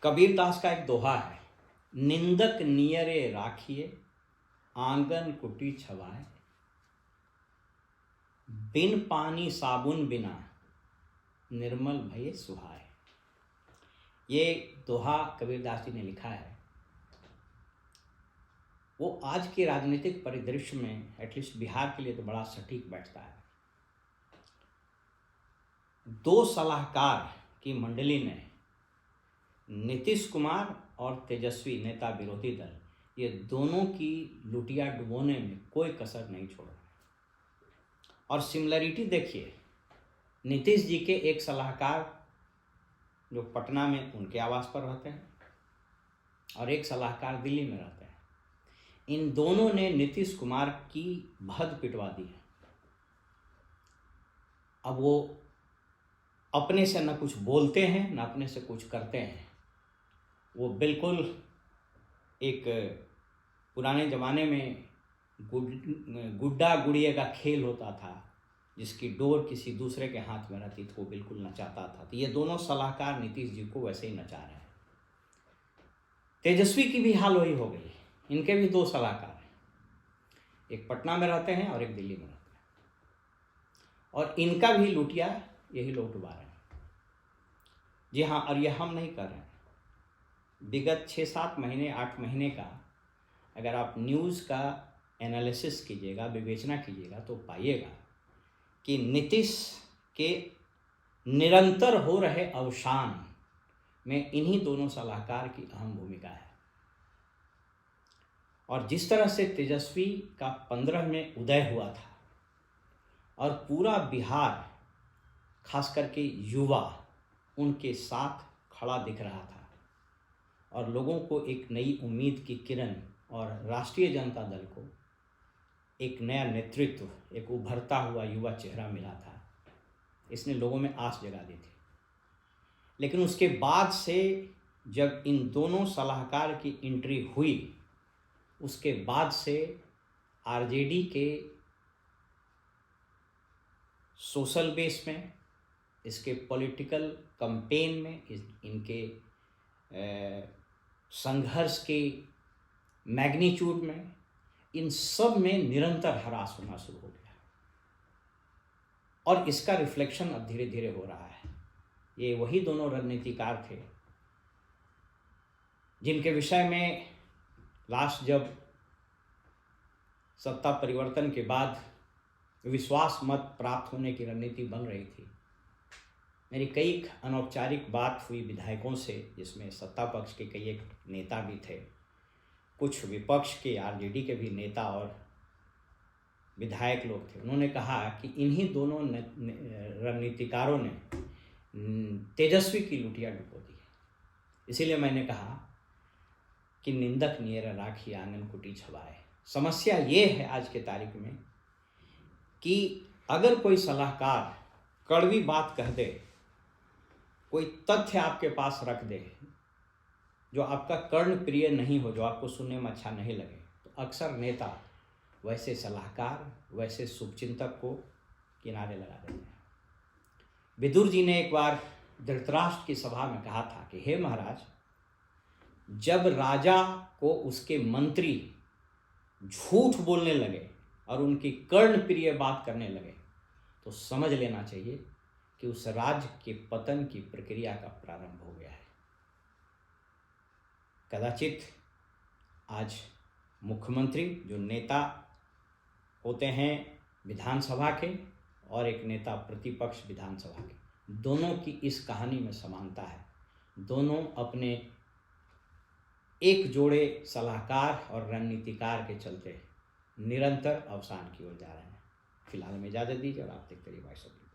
कबीरदास का एक दोहा है, निंदक नियरे राखिए आंगन कुटी छवाए, बिन पानी साबुन बिना निर्मल भये सुहाए। ये दोहा कबीरदास जी ने लिखा है। वो आज के राजनीतिक परिदृश्य में एटलीस्ट बिहार के लिए तो बड़ा सटीक बैठता है। दो सलाहकार की मंडली ने नीतीश कुमार और तेजस्वी नेता विरोधी दल, ये दोनों की लुटिया डुबोने में कोई कसर नहीं छोड़ा। और सिमिलरिटी देखिए, नीतीश जी के एक सलाहकार जो पटना में उनके आवास पर रहते हैं और एक सलाहकार दिल्ली में रहते हैं, इन दोनों ने नीतीश कुमार की भद पिटवा दी है। अब वो अपने से न कुछ बोलते हैं न अपने से कुछ करते हैं। वो बिल्कुल एक पुराने ज़माने में गुड्डा गुड़िया का खेल होता था, जिसकी डोर किसी दूसरे के हाथ में रहती थी, वो बिल्कुल नचाता था। तो ये दोनों सलाहकार नीतीश जी को वैसे ही नचा रहे हैं। तेजस्वी की भी हाल वही हो गई। इनके भी दो सलाहकार हैं, एक पटना में रहते हैं और एक दिल्ली में रहते हैं, और इनका भी लुटिया यही लोग डुबा रहे हैं। जी हाँ, और ये हम नहीं कर रहे हैं। विगत 6-7 महीने 8 महीने का अगर आप न्यूज़ का एनालिसिस कीजिएगा, विवेचना कीजिएगा, तो पाइएगा कि नीतीश के निरंतर हो रहे अवसान में इन्हीं दोनों सलाहकार की अहम भूमिका है। और जिस तरह से तेजस्वी का 15 में उदय हुआ था और पूरा बिहार खास करके युवा उनके साथ खड़ा दिख रहा था और लोगों को एक नई उम्मीद की किरण और राष्ट्रीय जनता दल को एक नया नेतृत्व, एक उभरता हुआ युवा चेहरा मिला था, इसने लोगों में आस जगा दी थी। लेकिन उसके बाद से जब इन दोनों सलाहकार की एंट्री हुई, उसके बाद से आरजेडी के सोशल बेस में, इसके पॉलिटिकल कैंपेन में, इनके संघर्ष के मैग्नीट्यूड में, इन सब में निरंतर ह्रास होना शुरू हो गया। और इसका रिफ्लेक्शन अब धीरे धीरे हो रहा है। ये वही दोनों रणनीतिकार थे जिनके विषय में लास्ट जब सत्ता परिवर्तन के बाद विश्वास मत प्राप्त होने की रणनीति बन रही थी, मेरी कई अनौपचारिक बात हुई विधायकों से, जिसमें सत्ता पक्ष के कई एक नेता भी थे, कुछ विपक्ष के आरजेडी के भी नेता और विधायक लोग थे। उन्होंने कहा कि इन्हीं दोनों रणनीतिकारों ने तेजस्वी की लुटिया डुबो दी है। इसीलिए मैंने कहा कि निंदक नियर राखी आंगन कुटी छवाए। समस्या ये है आज के तारीख में कि अगर कोई सलाहकार कड़वी बात कह दे, कोई तथ्य आपके पास रख दे जो आपका कर्ण प्रिय नहीं हो, जो आपको सुनने में अच्छा नहीं लगे, तो अक्सर नेता वैसे सलाहकार, वैसे शुभचिंतक को किनारे लगा देते हैं। विदुर जी ने एक बार धृतराष्ट्र की सभा में कहा था कि हे महाराज, जब राजा को उसके मंत्री झूठ बोलने लगे और उनकी कर्ण प्रिय बात करने लगे, तो समझ लेना चाहिए कि उस राज्य के पतन की प्रक्रिया का प्रारंभ हो गया है। कदाचित आज मुख्यमंत्री, जो नेता होते हैं विधानसभा के और एक नेता प्रतिपक्ष विधानसभा के, दोनों की इस कहानी में समानता है। दोनों अपने एक जोड़े सलाहकार और रणनीतिकार के चलते निरंतर अवसान की ओर जा रहे हैं। फिलहाल में इजाज़त दीजिए और आप देखते रहिए वॉइस ऑफ इंडिया।